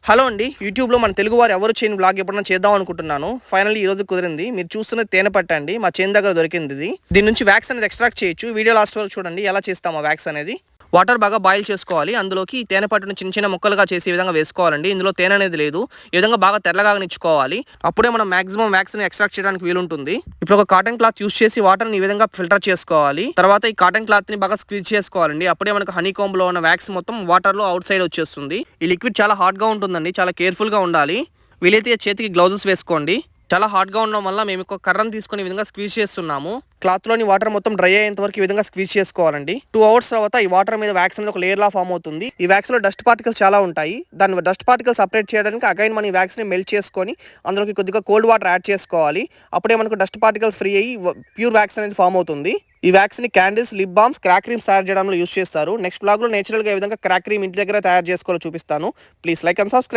Hello అండి, యూట్యూబ్లో మన తెలుగు వారు ఎవరు చేయని బ్లాగ్ ఎప్పుడన్నా చేద్దాం అనుకుంటున్నాను. ఫైనల్లీ ఈ రోజు కుదిరింది. మీరు చూస్తున్నది తేనె పట్టు అండి. మా చేను దగ్గర దొరికింది ఇది. దీని నుంచి వ్యాక్స్ అనేది ఎక్స్ట్రాక్ట్ చేయొచ్చు. వీడియో లాస్ట్ వరకు చూడండి ఎలా చేస్తామో వ్యాక్స్ అనేది. వాటర్ బాగా బాయిల్ చేసుకోవాలి. అందులోకి ఈ తేనె పట్టును చిన్న చిన్న ముక్కలుగా చేసి ఈ విధంగా వేసుకోవాలండి. ఇందులో తేనె అనేది లేదు. ఈ విధంగా బాగా తెల్లగా నిచ్చుకోవాలి. అప్పుడే మనం మాక్సిమం వ్యాక్స్ ని ఎక్స్ట్రాక్ట్ చేయడానికి వీలుంటుంది. ఇప్పుడు ఒక కాటన్ క్లాత్ యూస్ చేసి వాటర్ ని ఈ విధంగా ఫిల్టర్ చేసుకోవాలి. తర్వాత ఈ కాటన్ క్లాత్ ని బాగా స్క్వీజ్ చేసుకోవాలండి. అప్పుడే మనకు హనీ కాంబ్ లో ఉన్న వ్యాక్స్ మొత్తం వాటర్ లో అవుట్ సైడ్ వచ్చేస్తుంది. ఈ లిక్విడ్ చాలా హాట్ గా ఉంటుందండి. చాలా కేర్ఫుల్ గా ఉండాలి. వీలైతే చేతికి గ్లౌజెస్ వేసుకోండి. చాలా హాట్గా ఉండడం వల్ల మేము ఒక కర్రను తీసుకుని ఈ విధంగా స్క్వీజ్ చేస్తున్నాము. క్లాత్లోని వాటర్ మొత్తం డ్రై అయ్యేంత వరకు ఈ విధంగా స్క్వీజ్ చేసుకోవాలండి. 2 hours తర్వాత ఈ వాటర్ మీద వ్యాక్స్ అనేది ఒక లేయర్ లా ఫామ్ అవుతుంది. ఈ వ్యాక్స్ లో డస్ట్ పార్టికల్స్ చాలా ఉంటాయి. దాని డస్ట్ పార్టికల్స్ సపరేట్ చేయడానికి అగైన్ మనం ఈ వ్యాక్స్ ని మెల్ట్ చేసుకొని అందులోకి కొద్దిగా కోల్డ్ వాటర్ యాడ్ చేసుకోవాలి. అప్పుడే మనకు డస్ట్ పార్టికల్స్ ఫ్రీ అయ్యి ప్యూర్ వ్యాక్స్ అనేది ఫామ్ అవుతుంది. ఈ వ్యాక్స్ ని candles, lip balms, crack creams తయారు చేయడంలో యూస్ చేస్తారు. నెక్స్ట్ బ్లాగ్ లో నేచురల్ గా ఈ విధంగా క్రాక్ క్రీమ్ ఇంటి దగ్గర తయారు చేసుకోవాలో చూపిస్తాను. Please like and subscribe.